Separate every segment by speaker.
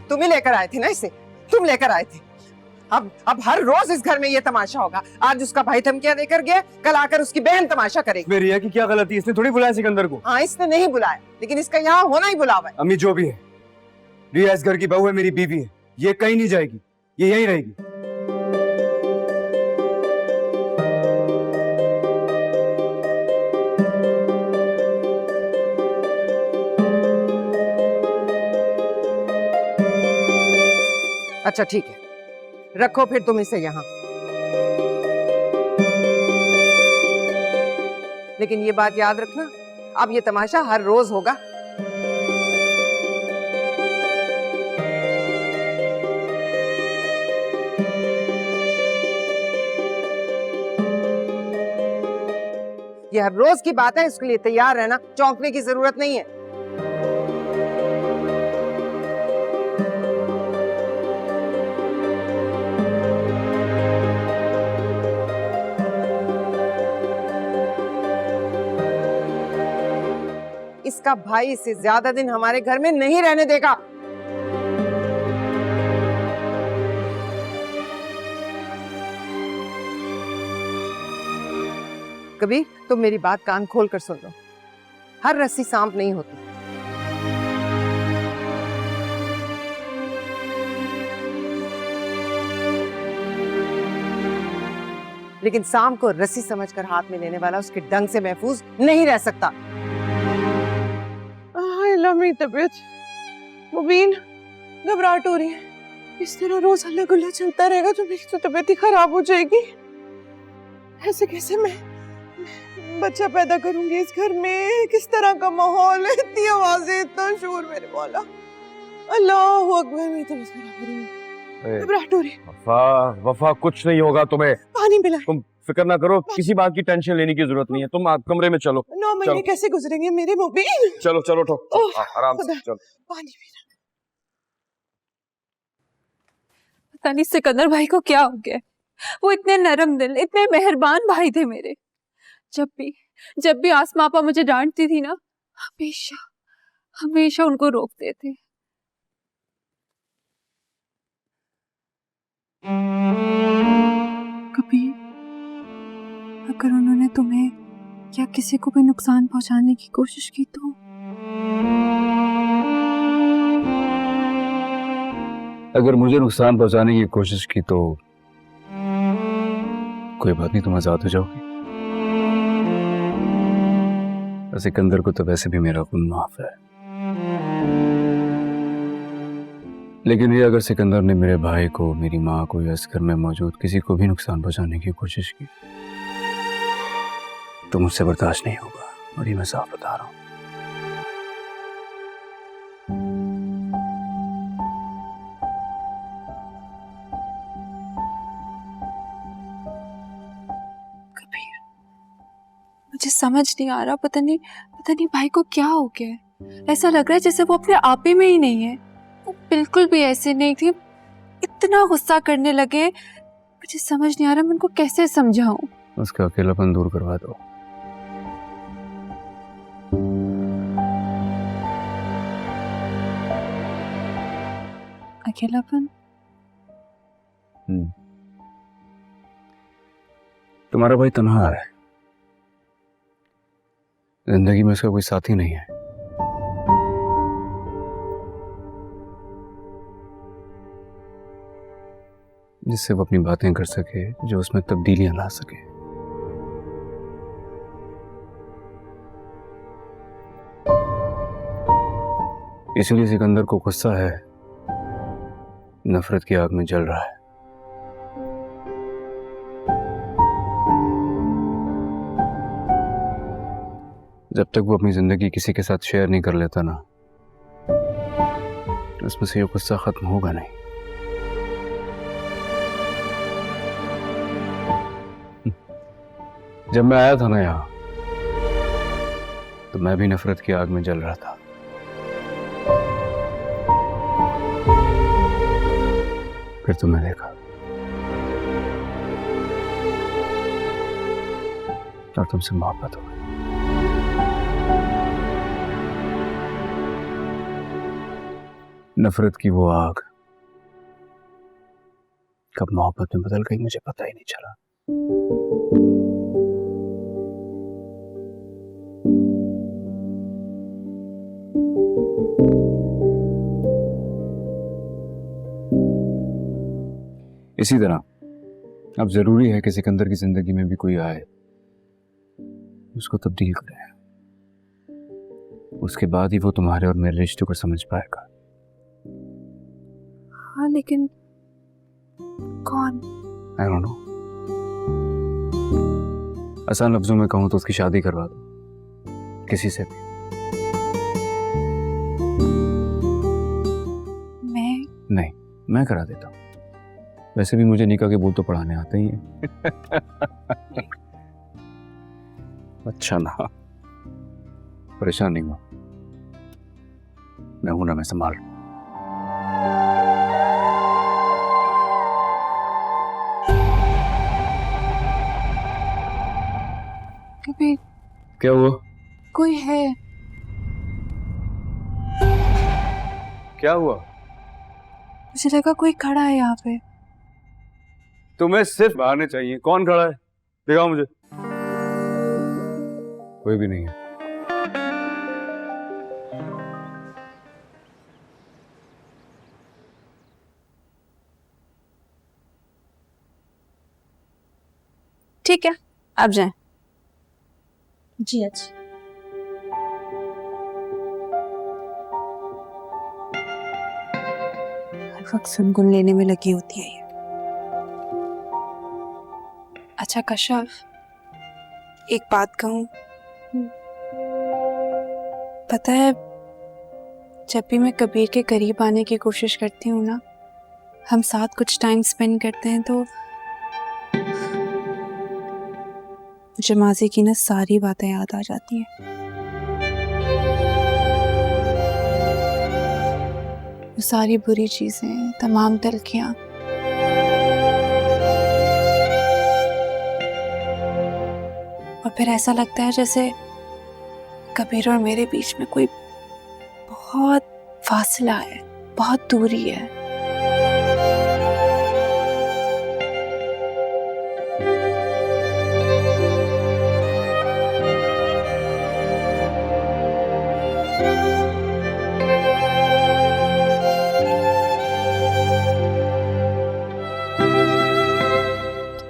Speaker 1: तुम ही लेकर आए थे ना इसे, तुम लेकर आए थे। अब हर रोज इस घर में ये तमाशा होगा। आज उसका भाई धमकियां देकर गया, कल आकर उसकी बहन तमाशा करेगी।
Speaker 2: रिया की क्या गलती है? इसने थोड़ी बुलाया सिकंदर को।
Speaker 1: हाँ, इसने नहीं बुलाया, लेकिन इसका यहाँ होना ही बुलावा है।
Speaker 2: अम्मी जो भी है, रिया इस घर की बहू है, मेरी बीवी है, ये कहीं नहीं जाएगी, ये यहीं रहेगी।
Speaker 1: अच्छा ठीक है, रखो फिर तुम इसे यहाँ। लेकिन ये बात याद रखना, अब ये तमाशा हर रोज होगा। ये हर रोज की बात है, इसके लिए तैयार रहना, चौंकने की जरूरत नहीं है। इसका भाई इसे ज्यादा दिन हमारे घर में नहीं रहने देगा। कभी तुम मेरी बात कान खोल कर सुन लो, हर रस्सी सांप नहीं होती। लेकिन सांप को रस्सी समझकर हाथ में लेने वाला उसके डंग से महफूज नहीं रह सकता। मेरी तबीयत, मुबीन, घबराहट हो रही है। इस तरह रोज हल्ला गुल्ला चलता रहेगा तो मेरी तो तबीयत ही खराब हो जाएगी। ऐसे कैसे मैं बच्चा पैदा करूंगी इस घर में? किस तरह का माहौल है, इतनी आवाजें, इतना शोर, मेरे मौला। अल्लाह अकबर, मेरी तबीयत खराब हो रही है, घबराहट हो रही है।
Speaker 2: वफा कुछ नहीं होगा तुम्हें,
Speaker 1: पानी पिला।
Speaker 2: तुम फिक्र ना करो, किसी बात की टेंशन लेने की जरूरत नहीं है। तुम आप कमरे में चलो।
Speaker 1: 9 महीने कैसे गुजरेंगे मेरे मुबीन?
Speaker 2: चलो चलो उठो, आराम से चलो।
Speaker 1: पानी पीना।
Speaker 3: पता नहीं सिकंदर भाई को क्या हो गया। वो इतने नरम दिल, इतने मेहरबान भाई थे मेरे। जब भी आसमा आपा मुझे डांटती थी ना, हमेशा हमेशा उनको रोकते थे। कभी अगर उन्होंने तुम्हें या किसी को भी नुकसान पहुंचाने की कोशिश की तो?
Speaker 4: अगर मुझे नुकसान पहुंचाने की कोशिश की तो कोई बात नहीं, तुम आजाद हो जाओगे। सिकंदर को तो वैसे भी मेरा खून माफ है, लेकिन ये अगर सिकंदर ने मेरे भाई को, मेरी माँ को या इस घर में मौजूद किसी को भी नुकसान पहुंचाने की कोशिश की तो मुझसे बर्दाश्त नहीं होगा, और ये मैं साफ बता रहा हूं।
Speaker 3: कबीर, मुझे समझ नहीं आ रहा, पता नहीं भाई को क्या हो गया है। ऐसा लग रहा है जैसे वो अपने आप ही में ही नहीं है। वो बिल्कुल भी ऐसे नहीं थी, इतना गुस्सा करने लगे। मुझे समझ नहीं आ रहा मैं उनको कैसे समझाऊं।
Speaker 4: उसका अकेलापन दूर करवा दो।
Speaker 3: अकेलापन?
Speaker 4: तुम्हारा भाई तन्हा है, जिंदगी में उसका कोई साथी नहीं है। जिससे वो अपनी बातें कर सके, जो उसमें तब्दीलियां ला सके। इसलिए सिकंदर को गुस्सा है, नफरत की आग में जल रहा है। जब तक वो अपनी जिंदगी किसी के साथ शेयर नहीं कर लेता ना, उसमें से ये गुस्सा खत्म होगा नहीं। जब मैं आया था ना यहाँ, तो मैं भी नफरत की आग में जल रहा था। फिर तुम्हें देखा और तुमसे मोहब्बत हो गई। नफरत की वो आग कब मोहब्बत में बदल गई मुझे पता ही नहीं चला। इसी तरह अब जरूरी है कि सिकंदर की जिंदगी में भी कोई आए, उसको तब्दील करे। उसके बाद ही वो तुम्हारे और मेरे रिश्ते को समझ पाएगा।
Speaker 3: हाँ, लेकिन कौन?
Speaker 4: I don't know. आसान लफ्जों में कहूं तो उसकी शादी करवा दो किसी से भी। नहीं, मैं करा देता हूं। वैसे भी मुझे निकाह के बोल तो पढ़ाने आते ही हैं। अच्छा ना, परेशान नहीं हुआ, मैं हूं ना, मैं संभाल।
Speaker 3: कभी
Speaker 4: क्या हुआ?
Speaker 3: कोई है?
Speaker 4: क्या हुआ?
Speaker 3: मुझे लगा कोई खड़ा है यहाँ पे।
Speaker 4: तुम्हें सिर्फ बहाने चाहिए। कौन खड़ा है? दिखाओ मुझे। कोई भी नहीं है।
Speaker 3: ठीक है, आप जाएं।
Speaker 1: जी अच्छा।
Speaker 3: हर वक्त सुनगुन लेने में लगी होती है ये। अच्छा कश्यप, एक बात कहूँ? पता है, जब भी मैं कबीर के करीब आने की कोशिश करती हूँ ना, हम साथ कुछ टाइम स्पेंड करते हैं, तो मुझे माजी की ना सारी बातें याद आ जाती हैं। वो सारी बुरी चीजें, तमाम तलखियाँ। और फिर ऐसा लगता है जैसे कबीर और मेरे बीच में कोई बहुत फासला है, बहुत दूरी है।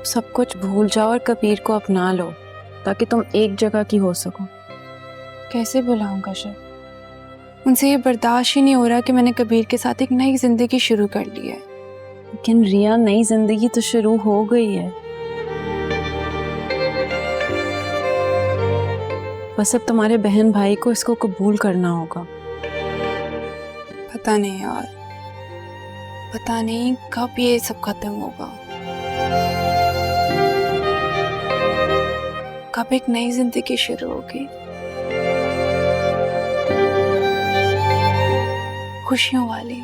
Speaker 3: सब कुछ भूल जाओ और कबीर को अपना लो, ताकि तुम एक जगह की हो सको। कैसे बुलाऊं कश्यप? उनसे ये बर्दाश्त ही नहीं हो रहा कि मैंने कबीर के साथ एक नई जिंदगी शुरू कर ली है। लेकिन रिया, नई जिंदगी तो शुरू हो गई है। बस अब तुम्हारे बहन भाई को इसको कबूल करना होगा। पता नहीं यार, पता नहीं कब ये सब खत्म होगा, कब एक नई जिंदगी शुरू होगी, खुशियों वाली,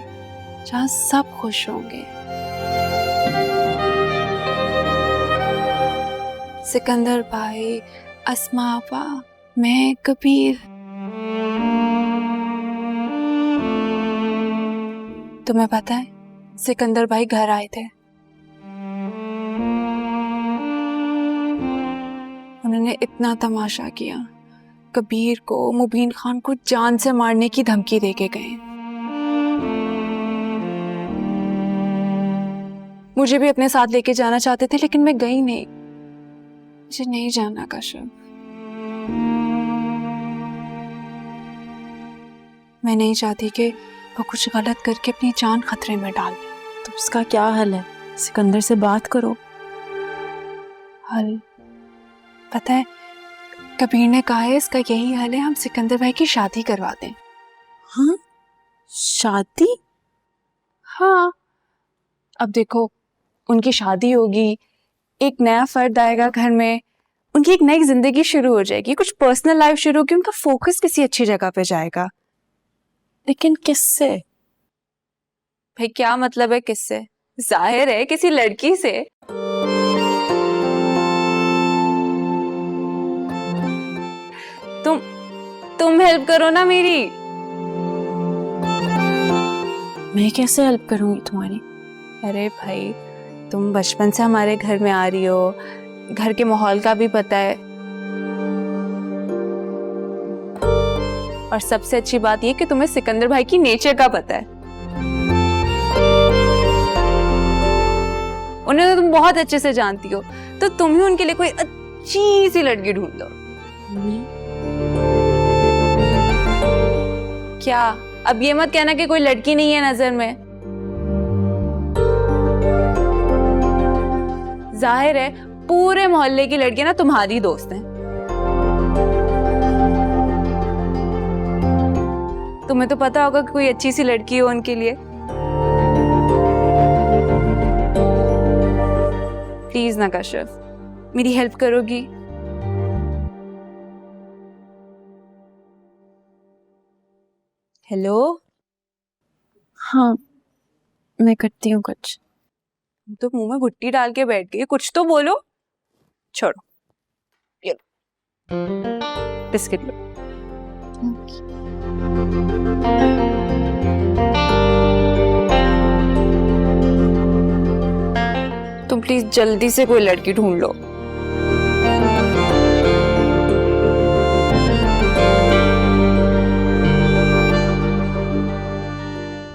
Speaker 3: जहां सब खुश होंगे। सिकंदर भाई, अस्मा आपा, मैं, कबीर। तुम्हें पता है, सिकंदर भाई घर आए थे। उन्होंने इतना तमाशा किया, कबीर को, मुबीन खान को जान से मारने की धमकी देके गए। मुझे भी अपने साथ लेके जाना चाहते थे, लेकिन मैं गई नहीं। मुझे नहीं जाना कश्यप। मैं नहीं चाहती कि वो कुछ गलत करके अपनी जान खतरे में डाल ले। तो इसका क्या हल है? सिकंदर से बात करो। हल? पता है, कबीर ने कहा है इसका यही हल है, हम सिकंदर भाई की शादी करवा दें। हाँ? शादी? हाँ। अब देखो, उनकी शादी होगी, एक नया फर्द आएगा घर में, उनकी एक नई जिंदगी शुरू हो जाएगी, कुछ पर्सनल लाइफ शुरू होगी, उनका फोकस किसी अच्छी जगह पे जाएगा। लेकिन किससे? भाई क्या मतलब है किससे? जाहिर है किसी लड़की से। तुम हेल्प करो ना मेरी।
Speaker 5: मैं कैसे हेल्प करूंगी तुम्हारी?
Speaker 3: अरे भाई, तुम बचपन से हमारे घर में आ रही हो, घर के माहौल का भी पता है। और सबसे अच्छी बात ये कि तुम्हें सिकंदर भाई की नेचर का पता है। उन्हें तो तुम बहुत अच्छे से जानती हो, तो तुम ही उनके लिए कोई अच्छी सी लड़की ढूंढ लो। क्या अब ये मत कहना कि कोई लड़की नहीं है नजर में। जाहिर है पूरे मोहल्ले की लड़कियां ना तुम्हारी दोस्त हैं। तुम्हें तो पता होगा कि कोई अच्छी सी लड़की हो उनके लिए। प्लीज ना कश्यप, मेरी हेल्प करोगी? हेलो।
Speaker 5: हाँ, मैं करती हूँ कुछ।
Speaker 3: तुम तो मुंह में भुट्टी डाल के बैठ गई, कुछ तो बोलो। छोड़ो, ये लो बिस्किट लो। तुम प्लीज जल्दी से कोई लड़की ढूंढ लो।